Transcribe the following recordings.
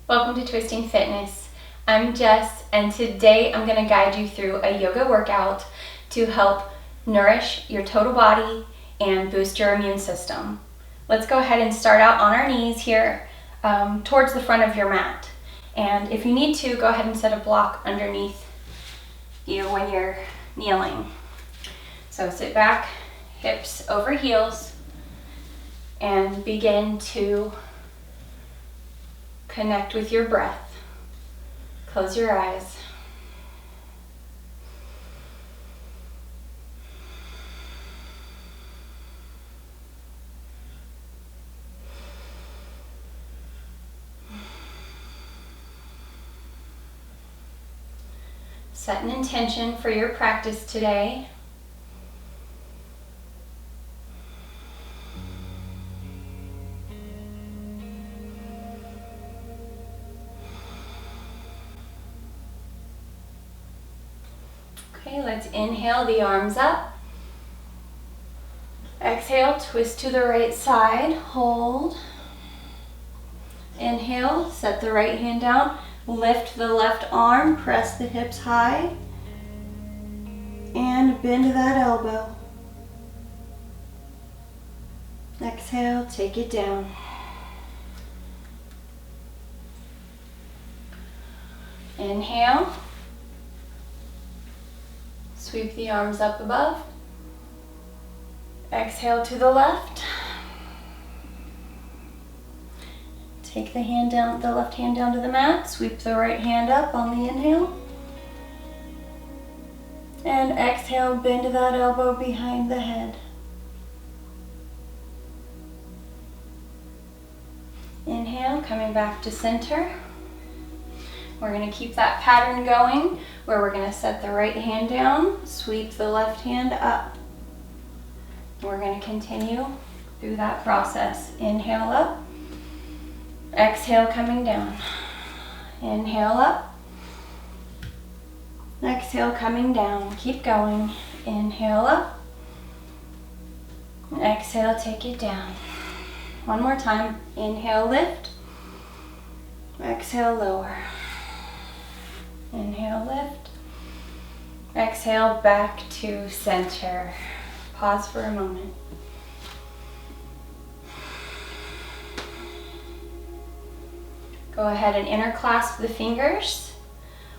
Welcome to Twisting Fitness. I'm Jess, and today I'm going to guide you through a yoga workout to help nourish your total body and boost your immune system. Let's go ahead and start out on our knees here towards the front of your mat. And if you need to, go ahead and set a block underneath you when you're kneeling. So sit back, hips over heels, and begin to connect with your breath. Close your eyes. Set an intention for your practice today. Okay, let's inhale the arms up. Exhale, twist to the right side, hold. Inhale, set the right hand down, lift the left arm, press the hips high, and bend that elbow. Exhale, take it down. Inhale. Sweep the arms up above. Exhale to the left. Take the hand down, the left hand down to the mat. Sweep the right hand up on the inhale. And exhale, bend that elbow behind the head. Inhale, coming back to center. We're going to keep that pattern going where we're going to set the right hand down, sweep the left hand up. We're going to continue through that process. Inhale up, exhale coming down. Inhale up, exhale coming down. Keep going. Inhale up, exhale, take it down. One more time. Inhale, lift, exhale, lower. Inhale, lift. Exhale, back to center. Pause for a moment. Go ahead and interclasp the fingers.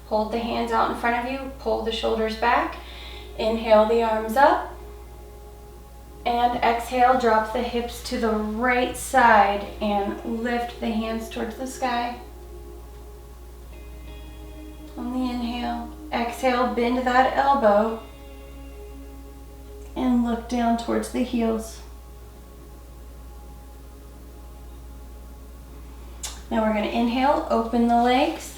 Hold the hands out in front of you. Pull the shoulders back. Inhale the arms up. And exhale, drop the hips to the right side and lift the hands towards the sky. On the inhale, exhale, bend that elbow and look down towards the heels. Now we're going to inhale, open the legs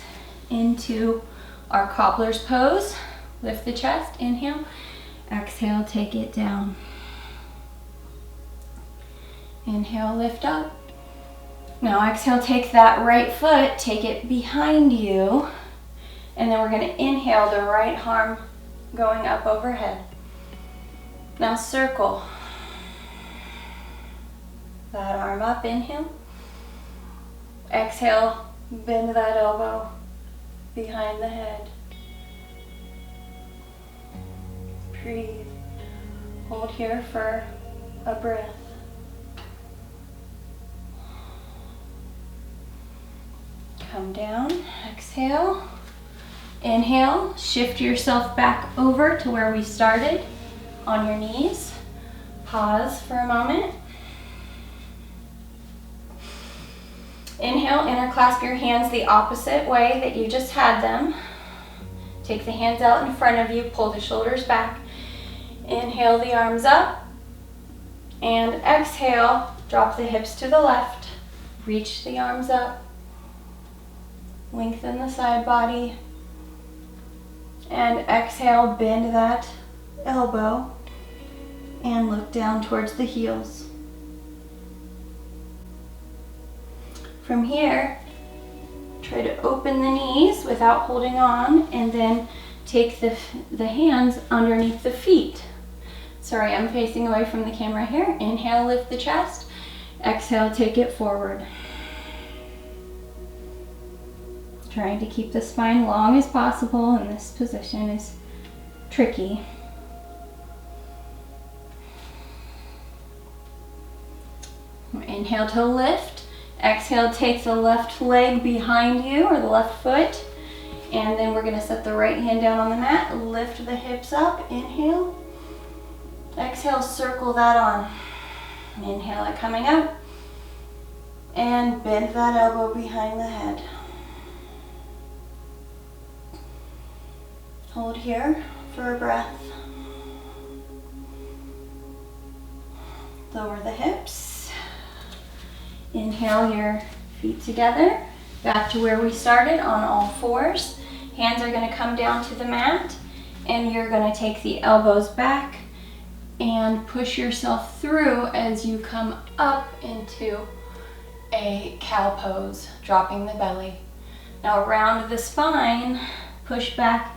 into our Cobblers Pose. Lift the chest, inhale, exhale, take it down. Inhale, lift up. Now exhale, take that right foot, take it behind you. And then we're going to inhale the right arm going up overhead. Now circle that arm up, inhale. Exhale, bend that elbow behind the head. Breathe. Hold here for a breath. Come down, exhale. Inhale, shift yourself back over to where we started on your knees. Pause for a moment. Inhale, interclasp your hands the opposite way that you just had them. Take the hands out in front of you, pull the shoulders back. Inhale the arms up. And exhale, drop the hips to the left. Reach the arms up. Lengthen the side body. And exhale, bend that elbow and look down towards the heels. From here, try to open the knees without holding on, and then take the hands underneath the feet. Sorry, I'm facing away from the camera here. Inhale, lift the chest. Exhale, take it forward. trying to keep the spine long as possible, and this position is tricky. Inhale to lift. Exhale, take the left leg behind you, or the left foot. And then we're gonna set the right hand down on the mat, lift the hips up, inhale. Exhale, circle that on. Inhale it coming up. And bend that elbow behind the head. Hold here for a breath. Lower the hips. Inhale your feet together. Back to where we started on all fours. Hands are going to come down to the mat, and you're going to take the elbows back and push yourself through as you come up into a cow pose, dropping the belly. Now round the spine, push back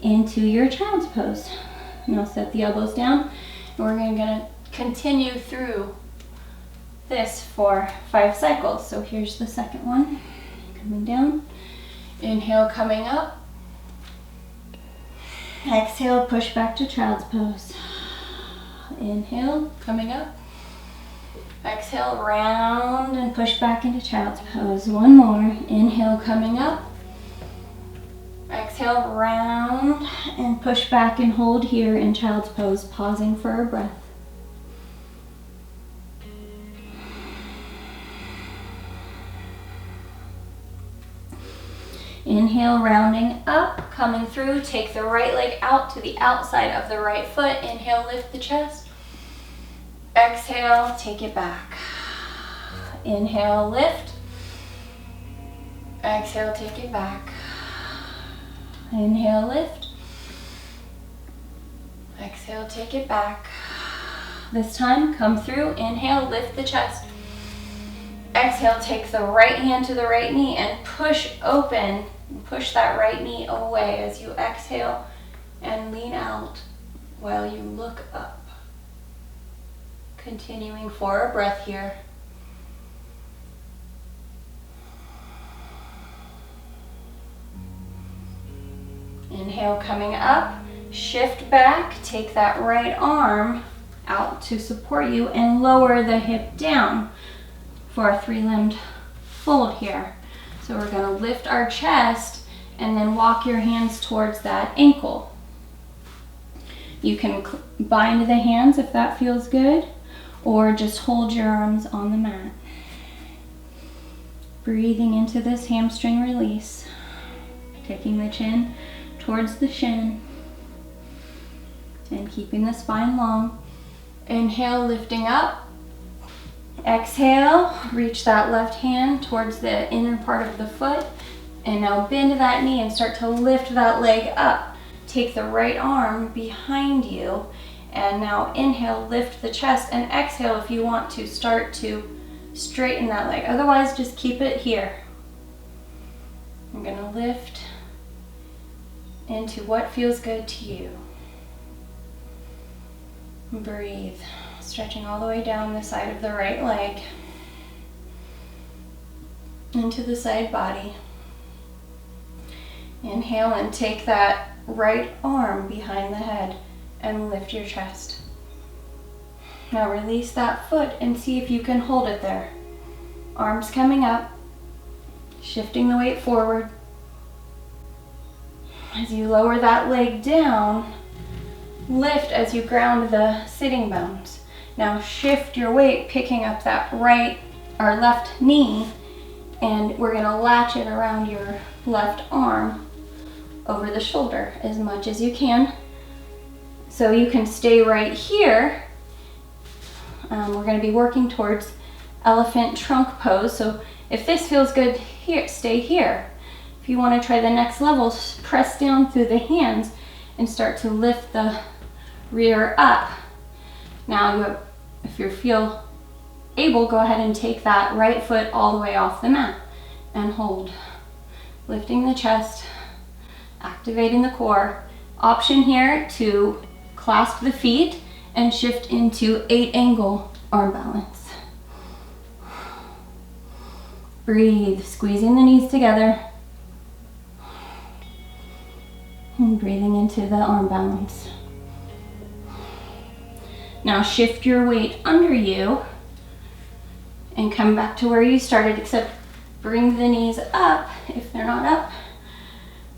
into your child's pose. Now set the elbows down, and we're going to continue through this for 5 cycles. So here's the second one. Coming down. Inhale, coming up. Exhale, push back to child's pose. Inhale, coming up. Exhale, round and push back into child's pose. One more. Inhale, coming up. Exhale, round and push back and hold here in child's pose, pausing for a breath. Inhale, rounding up, coming through. Take the right leg out to the outside of the right foot. Inhale, lift the chest. Exhale, take it back. Inhale, lift. Exhale, take it back. Inhale, lift. Exhale, take it back. This time, come through. Inhale, lift the chest. Exhale, take the right hand to the right knee and push open. Push that right knee away as you exhale and lean out while you look up. Continuing for a breath here. Inhale, coming up. Shift back. Take that right arm out to support you and lower the hip down for a 3-limbed fold here. So we're going to lift our chest and then walk your hands towards that ankle. You can bind the hands if that feels good, or just hold your arms on the mat. Breathing into this hamstring release, taking the chin towards the shin and keeping the spine long. Inhale, lifting up. Exhale, reach that left hand towards the inner part of the foot, and now bend that knee and start to lift that leg up. Take the right arm behind you, and now inhale, lift the chest, and exhale if you want to start to straighten that leg. Otherwise, just keep it here. I'm going to lift into what feels good to you. Breathe. Stretching all the way down the side of the right leg into the side body. Inhale and take that right arm behind the head and lift your chest. Now release that foot and see if you can hold it there. Arms coming up, shifting the weight forward. As you lower that leg down, lift as you ground the sitting bones. Now shift your weight, picking up that right or left knee, and we're going to latch it around your left arm over the shoulder as much as you can. So you can stay right here. We're going to be working towards elephant trunk pose. So if this feels good here, stay here. If you want to try the next level, press down through the hands and start to lift the rear up. Now, if you feel able, go ahead and take that right foot all the way off the mat and hold. Lifting the chest, activating the core. Option here to clasp the feet and shift into 8-angle arm balance. Breathe, squeezing the knees together. And breathing into the arm balance. Now shift your weight under you and come back to where you started, except bring the knees up. If they're not up,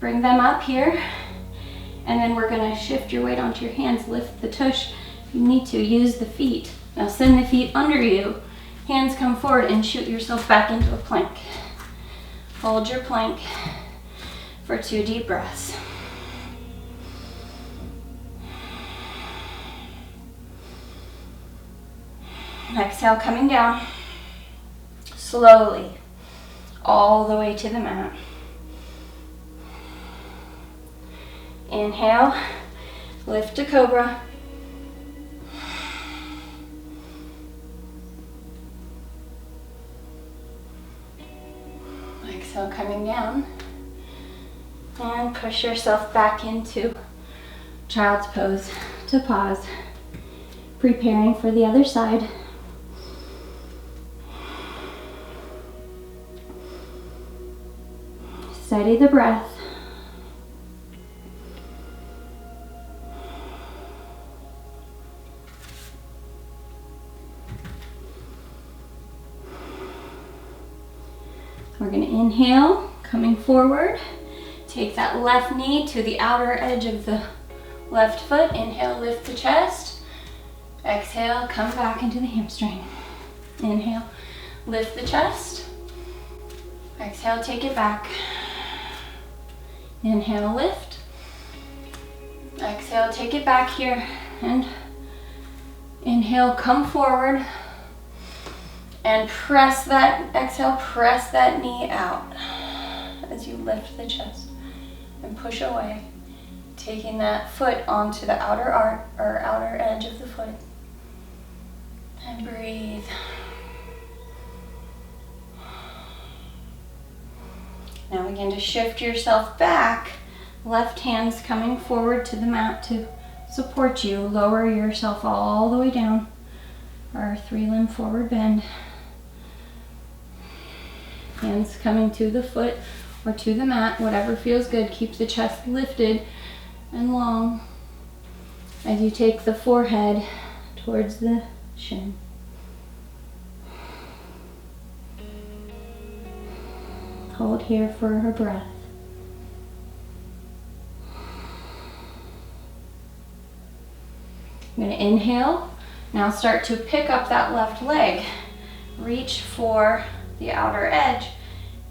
bring them up here. And then we're gonna shift your weight onto your hands, lift the tush. If you need to, use the feet. Now send the feet under you, hands come forward and shoot yourself back into a plank. Hold your plank for 2 deep breaths. Exhale, coming down slowly all the way to the mat. Inhale, lift to cobra. Exhale, coming down. And push yourself back into child's pose to pause. Preparing for the other side. Steady the breath. We're going to inhale, coming forward. Take that left knee to the outer edge of the left foot. Inhale, lift the chest. Exhale, come back into the hamstring. Inhale, lift the chest. Exhale, take it back. Inhale, lift. Exhale, take it back here. And inhale, come forward. And press that, exhale, press that knee out as you lift the chest and push away, taking that foot onto the outer edge of the foot. And breathe. Now begin to shift yourself back. Left hand's coming forward to the mat to support you. Lower yourself all the way down. Our 3-limb forward bend. Hands coming to the foot or to the mat, whatever feels good. Keep the chest lifted and long as you take the forehead towards the shin. Hold here for her breath. I'm going to inhale. Now start to pick up that left leg. Reach for the outer edge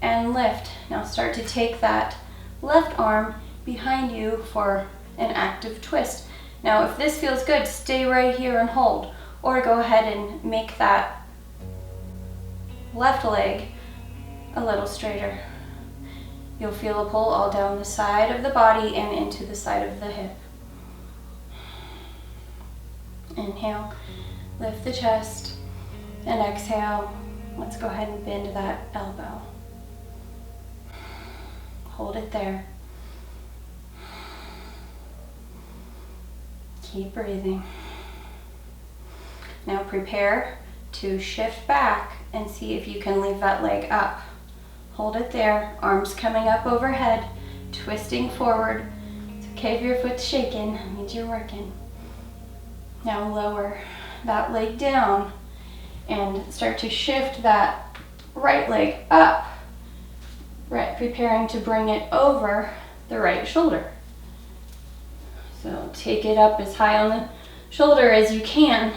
and lift. Now start to take that left arm behind you for an active twist. Now if this feels good, stay right here and hold, or go ahead and make that left leg a little straighter. You'll feel a pull all down the side of the body and into the side of the hip. Inhale, lift the chest, and exhale. Let's go ahead and bend that elbow. Hold it there. Keep breathing. Now prepare to shift back and see if you can leave that leg up. Hold it there, arms coming up overhead, twisting forward. It's okay if your foot's shaking, it means you're working. Now lower that leg down and start to shift that right leg up, right, preparing to bring it over the right shoulder. So take it up as high on the shoulder as you can.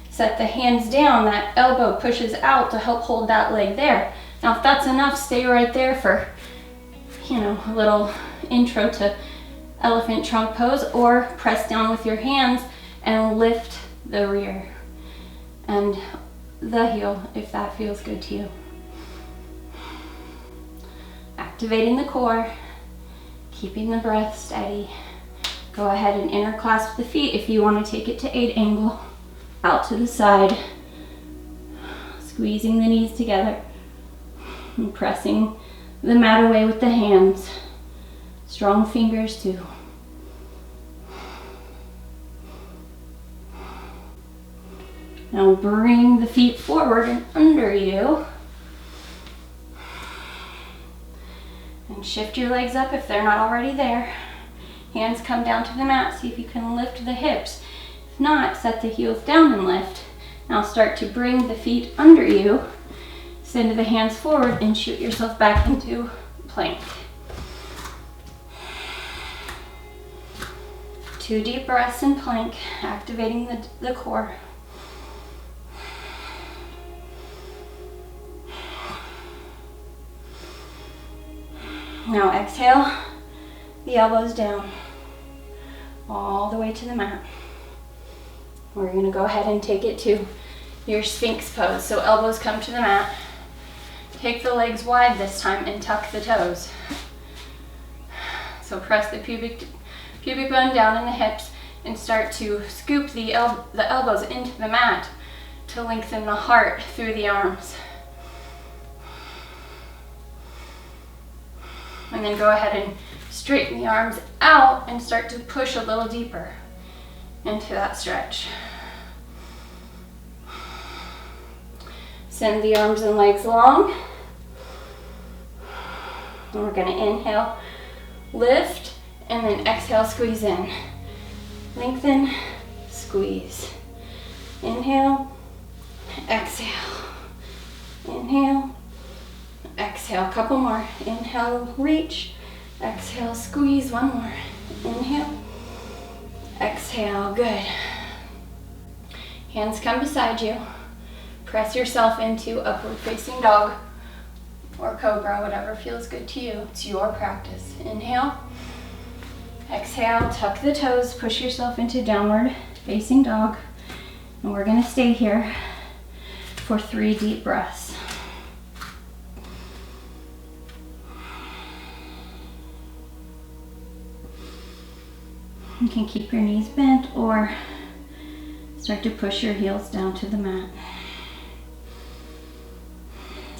Set the hands down, that elbow pushes out to help hold that leg there. Now if that's enough, stay right there for, a little intro to elephant trunk pose, or press down with your hands and lift the rear and the heel if that feels good to you. Activating the core, keeping the breath steady. Go ahead and interclasp the feet if you want to take it to 8 angle, out to the side, squeezing the knees together and pressing the mat away with the hands. Strong fingers too. Now bring the feet forward and under you. And shift your legs up if they're not already there. Hands come down to the mat. See if you can lift the hips. If not, set the heels down and lift. Now start to bring the feet under you. Send the hands forward and shoot yourself back into plank. 2 deep breaths in plank, activating the core. Now exhale, the elbows down, all the way to the mat. We're gonna go ahead and take it to your Sphinx Pose. So elbows come to the mat. Take the legs wide this time and tuck the toes. So press the pubic bone down in the hips and start to scoop the elbows into the mat to lengthen the heart through the arms. And then go ahead and straighten the arms out and start to push a little deeper into that stretch. Send the arms and legs long. And we're going to inhale, lift, and then exhale, squeeze in. Lengthen, squeeze. Inhale, exhale. Inhale, exhale. A couple more. Inhale, reach. Exhale, squeeze. One more. Inhale, exhale. Good. Hands come beside you. Press yourself into upward facing dog or cobra, whatever feels good to you. It's your practice. Inhale, exhale, tuck the toes, push yourself into downward facing dog. And we're gonna stay here for 3 deep breaths. You can keep your knees bent or start to push your heels down to the mat.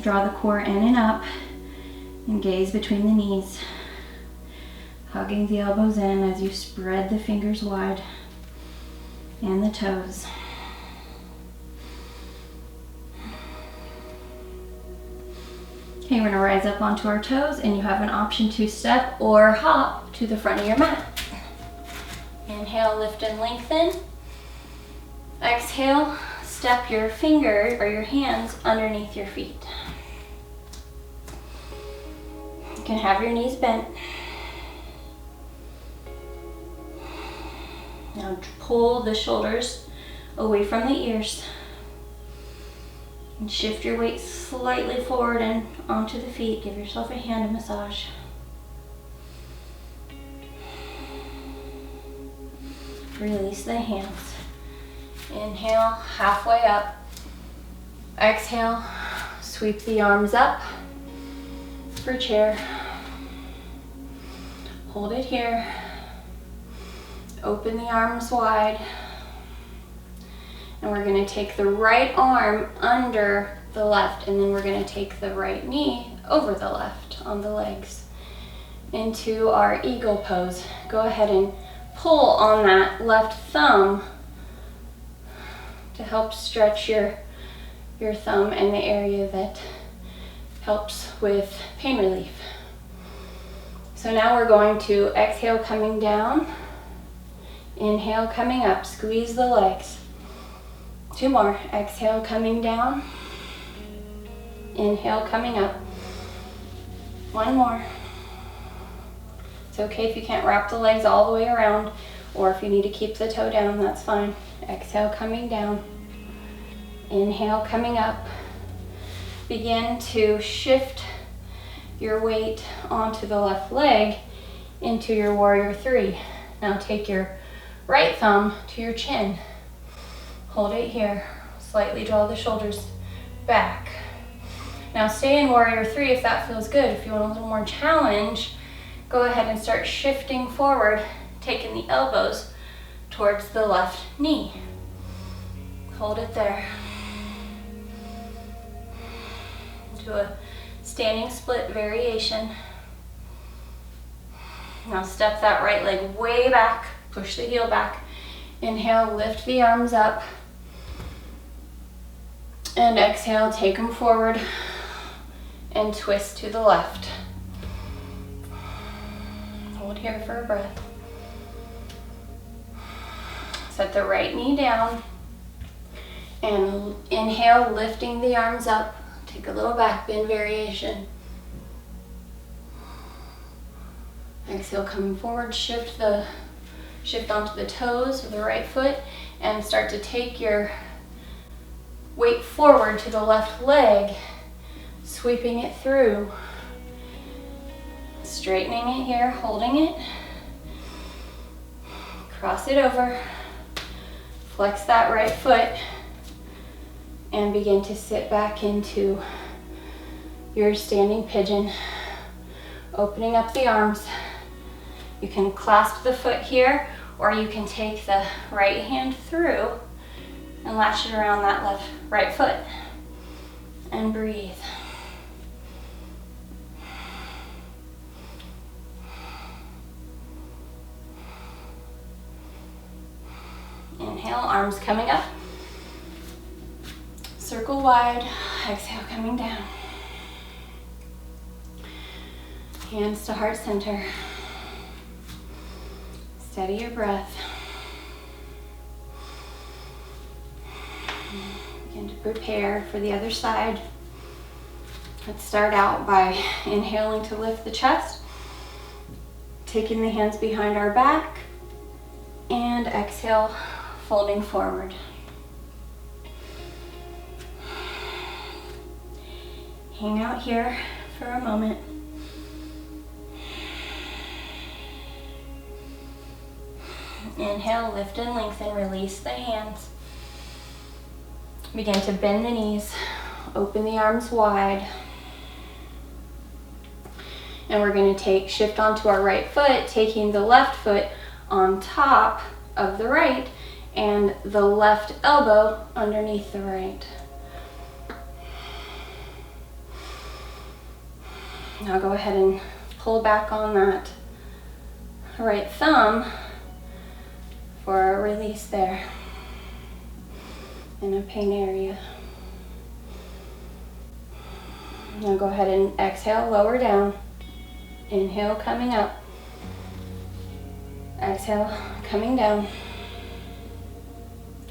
Draw the core in and up and gaze between the knees, hugging the elbows in as you spread the fingers wide and the toes. Okay, we're gonna rise up onto our toes and you have an option to step or hop to the front of your mat. Inhale, lift and lengthen. Exhale, step your finger or your hands underneath your feet. You can have your knees bent. Now pull the shoulders away from the ears and shift your weight slightly forward and onto the feet. Give yourself a hand massage. Release the hands. Inhale, halfway up. Exhale, sweep the arms up for chair. Hold it here. Open the arms wide. And we're going to take the right arm under the left, and then we're going to take the right knee over the left on the legs into our eagle pose. Go ahead and pull on that left thumb to help stretch your thumb in the area that helps with pain relief. So now we're going to exhale, coming down. Inhale, coming up. Squeeze the legs. 2 more. Exhale, coming down. Inhale, coming up. 1 more. It's okay if you can't wrap the legs all the way around, or if you need to keep the toe down, that's fine. Exhale, coming down. Inhale, coming up. Begin to shift your weight onto the left leg into your warrior 3. Now take your right thumb to your chin. Hold it here. Slightly draw the shoulders back. Now stay in warrior 3 if that feels good. If you want a little more challenge, go ahead and start shifting forward, taking the elbows towards the left knee. Hold it there. Do a standing split variation. Now step that right leg way back, push the heel back. Inhale, lift the arms up. And exhale, take them forward and twist to the left. Hold here for a breath. Set the right knee down and inhale, lifting the arms up. Take a little back bend variation. Exhale, coming forward, shift onto the toes of the right foot and start to take your weight forward to the left leg, sweeping it through. Straightening it here, holding it. Cross it over. Flex that right foot and begin to sit back into your standing pigeon. Opening up the arms. You can clasp the foot here, or you can take the right hand through and latch it around that right foot. And breathe. Inhale, arms coming up. Circle wide. Exhale, coming down. Hands to heart center. Steady your breath. Begin to prepare for the other side. Let's start out by inhaling to lift the chest, taking the hands behind our back, and exhale, folding forward. Hang out here for a moment. Inhale, lift and lengthen, release the hands. Begin to bend the knees, open the arms wide. And we're going to shift onto our right foot, taking the left foot on top of the right and the left elbow underneath the right. Now go ahead and pull back on that right thumb for a release there in a pain area. Now go ahead and exhale, lower down. Inhale, coming up. Exhale, coming down.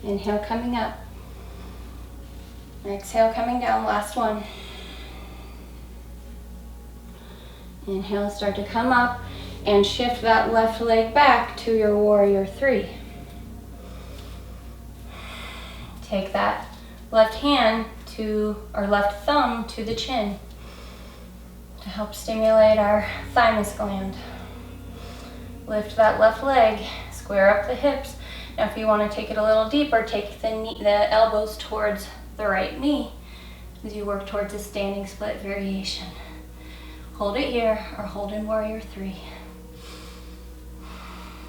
Inhale, coming up. Exhale, coming down. Last one. Inhale, start to come up and shift that left leg back to your warrior three. Take that left hand or left thumb to the chin to help stimulate our thymus gland. Lift that left leg, square up the hips. Now if you want to take it a little deeper, take the elbows towards the right knee as you work towards a standing split variation. Hold it here or hold in warrior three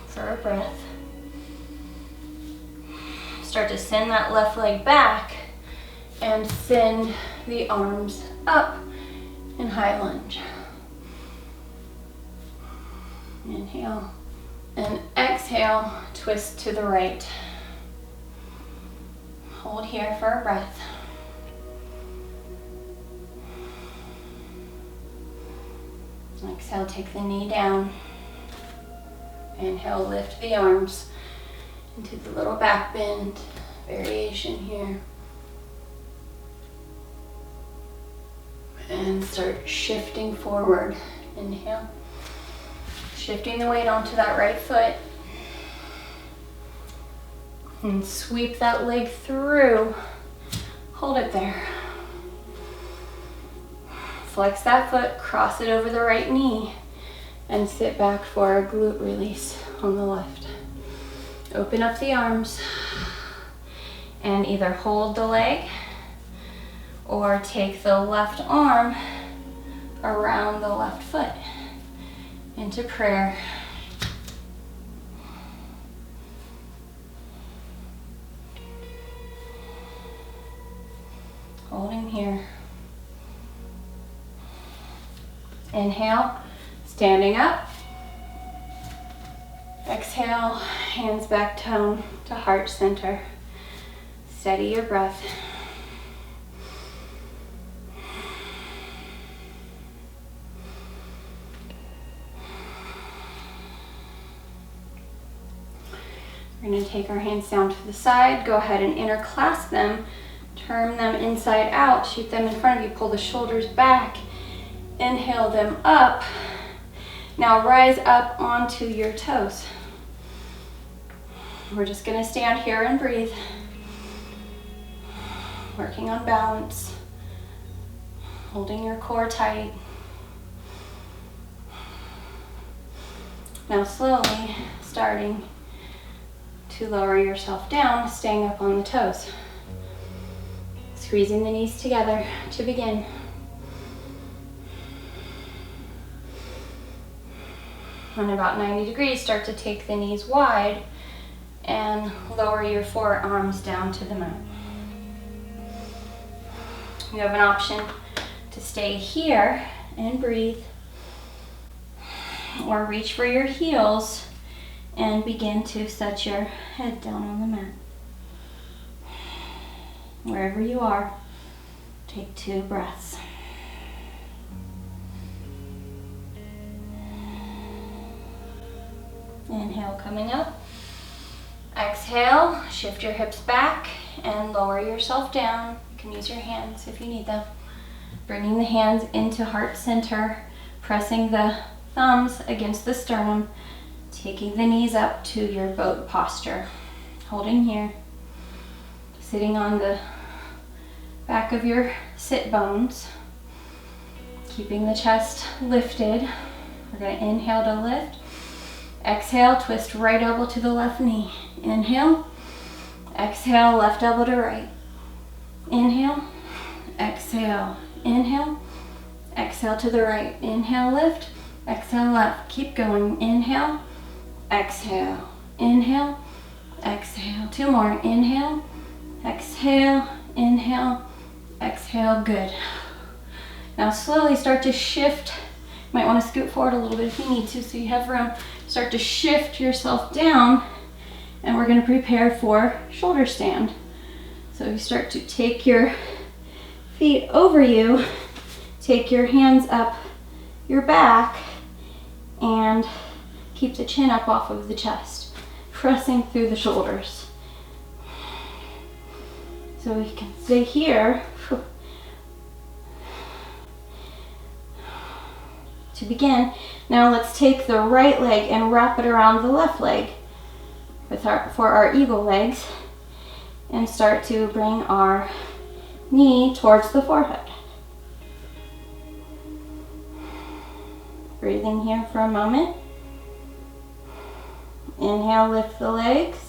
for a breath. Start to send that left leg back and send the arms up in high lunge. Inhale and exhale, twist to the right. Hold here for a breath. Exhale, take the knee down. Inhale, lift the arms into the little back bend variation here. And start shifting forward. Inhale. Shifting the weight onto that right foot. And sweep that leg through. Hold it there. Flex that foot, cross it over the right knee, and sit back for a glute release on the left. Open up the arms and either hold the leg or take the left arm around the left foot into prayer. Holding here. Inhale, standing up. Exhale, hands back down to heart center. Steady your breath. We're going to take our hands down to the side, go ahead and interclasp them, turn them inside out, shoot them in front of you, pull the shoulders back, inhale them up. Now rise up onto your toes. We're just going to stand here and breathe, working on balance, holding your core tight. Now slowly starting to lower yourself down, staying up on the toes. Squeezing the knees together to begin. On about 90 degrees, start to take the knees wide and lower your forearms down to the mat. You have an option to stay here and breathe, or reach for your heels and begin to set your head down on the mat. Wherever you are, take 2 breaths. Inhale, coming up. Exhale, shift your hips back and lower yourself down. You can use your hands if you need them. Bringing the hands into heart center, pressing the thumbs against the sternum, taking the knees up to your boat posture. Holding here, sitting on the back of your sit bones, keeping the chest lifted. We're going to inhale to lift. Exhale, twist right elbow to the left knee. Inhale, exhale, left elbow to right. Inhale, exhale, inhale, exhale to the right. Inhale, lift, exhale, left. Keep going. Inhale, exhale, inhale, exhale. 2 more. Inhale, exhale, inhale, exhale. Good. Now slowly start to shift. You might want to scoot forward a little bit if you need to so you have room. Start to shift yourself down, and we're going to prepare for shoulder stand. So you start to take your feet over you, take your hands up your back, and keep the chin up off of the chest, pressing through the shoulders. So we can stay here. To begin, now let's take the right leg and wrap it around the left leg for our eagle legs, and start to bring our knee towards the forehead. Breathing here for a moment. Inhale, lift the legs,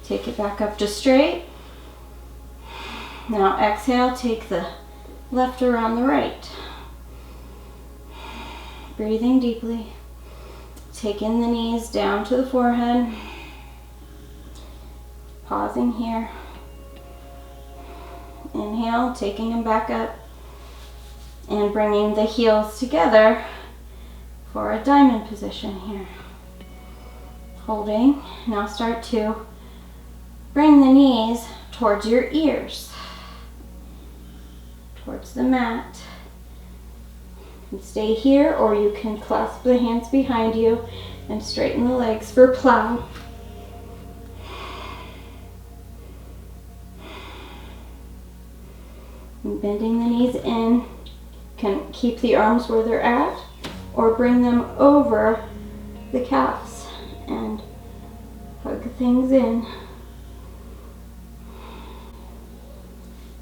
take it back up to straight. Now exhale, take the left around the right. Breathing deeply, taking the knees down to the forehead, pausing here. Inhale, taking them back up and bringing the heels together for a diamond position here. Holding, now start to bring the knees towards your ears, towards the mat. Stay here, or you can clasp the hands behind you and straighten the legs for plow. And bending the knees in, can keep the arms where they're at, or bring them over the calves and hug things in.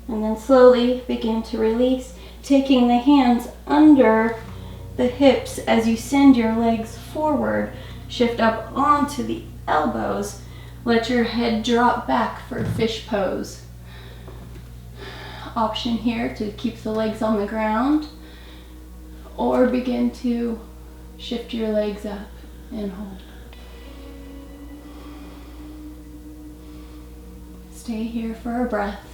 And then slowly begin to release, taking the hands under the hips as you send your legs forward. Shift up onto the elbows. Let your head drop back for fish pose. Option here to keep the legs on the ground, or begin to shift your legs up and hold. Stay here for a breath.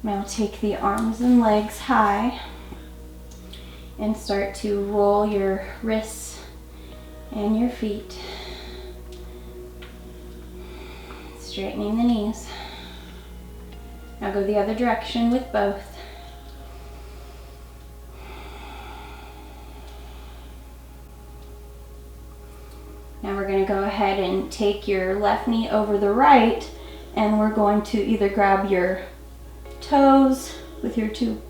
Now take the arms and legs high and start to roll your wrists and your feet, straightening the knees. Now go the other direction with both. take your left knee over the right, and we're going to either grab your toes with your two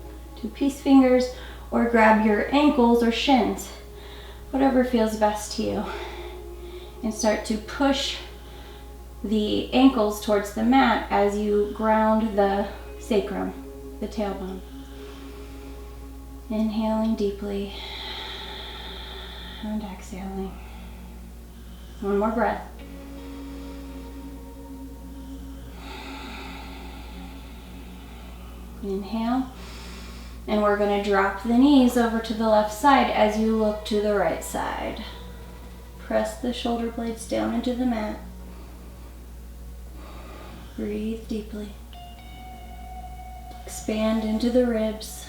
piece fingers or grab your ankles or shins, whatever feels best to you, and start to push the ankles towards the mat as you ground the sacrum, the tailbone. Inhaling deeply and exhaling. One more breath. Inhale, and we're going to drop the knees over to the left side as you look to the right side. Press the shoulder blades down into the mat. Breathe deeply. Expand into the ribs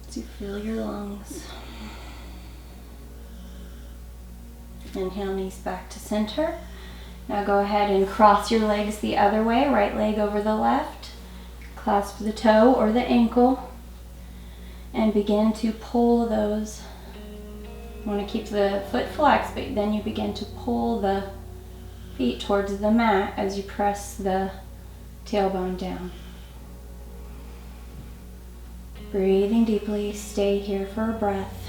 as you fill your lungs. Inhale, knees back to center. Now go ahead and cross your legs the other way, right leg over the left. Clasp the toe or the ankle and begin to pull those. You want to keep the foot flexed, but then you begin to pull the feet towards the mat as you press the tailbone down. Breathing deeply, stay here for a breath.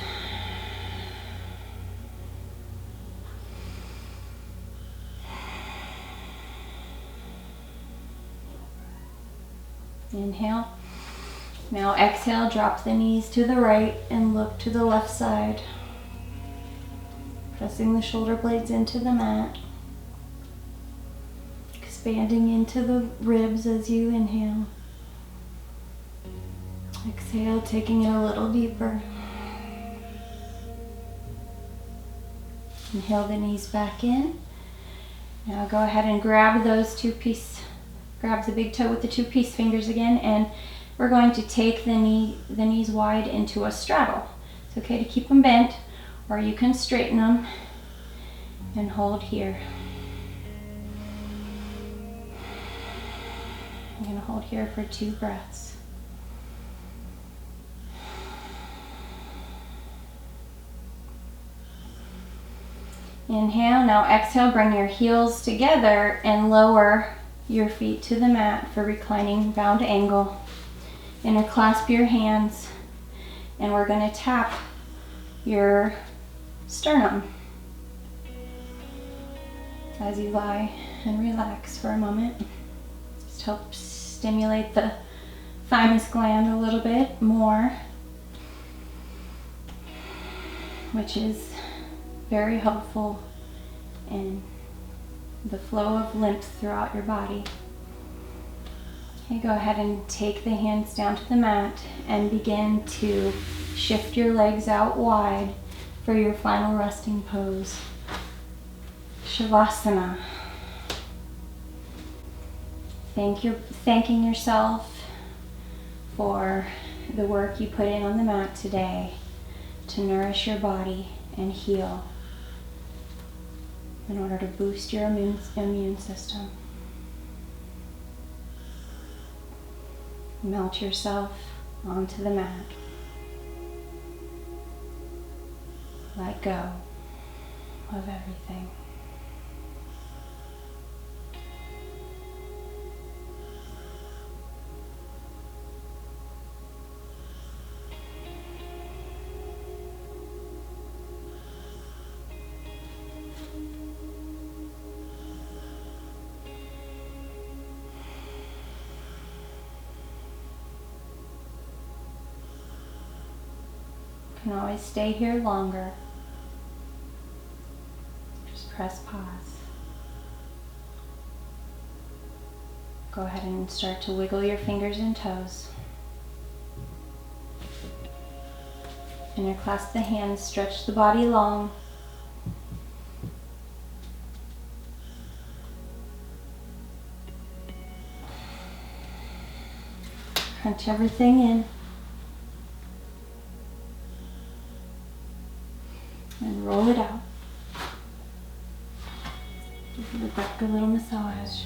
Inhale. Now exhale, drop the knees to the right and look to the left side. Pressing the shoulder blades into the mat. Expanding into the ribs as you inhale. Exhale, taking it a little deeper. Inhale the knees back in. Now go ahead and grab those grab the big toe with the two piece fingers again, and we're going to take the knees wide into a straddle. It's okay to keep them bent, or you can straighten them and hold here. I'm going to hold here for 2 breaths. Inhale, now exhale, bring your heels together and lower your feet to the mat for reclining bound angle. Interclasp your hands, and we're going to tap your sternum as you lie and relax for a moment. Just help stimulate the thymus gland a little bit more, which is very helpful in the flow of lymph throughout your body. Okay, go ahead and take the hands down to the mat and begin to shift your legs out wide for your final resting pose, Shavasana. Thanking yourself for the work you put in on the mat today to nourish your body and heal in order to boost your immune system. Melt yourself onto the mat. Let go of everything. You can always stay here longer. Just press pause. Go ahead and start to wiggle your fingers and toes. Interclasp the hands, stretch the body long. Crunch everything in. And roll it out. Give the back a little massage.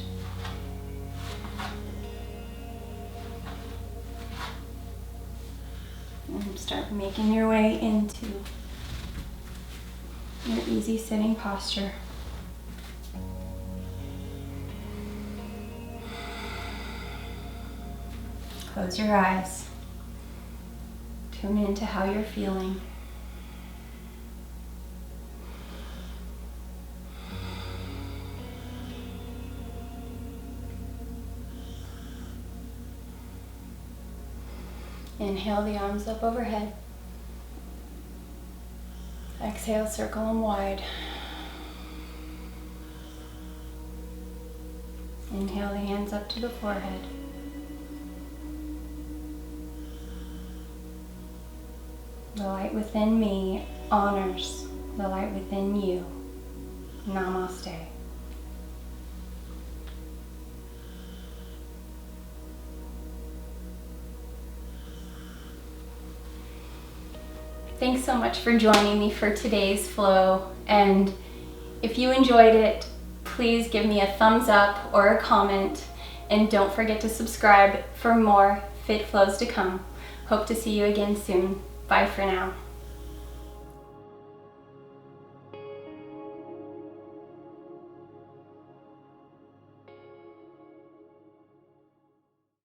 And start making your way into Your easy sitting posture. Close your eyes. Tune into how you're feeling. Inhale the arms up overhead. Exhale, circle them wide. Inhale the hands up to the forehead. The light within me honors the light within you. Namaste. Thanks so much for joining me for today's flow, and if you enjoyed it, please give me a thumbs up or a comment, and don't forget to subscribe for more fit flows to come. Hope to see you again soon. Bye for now.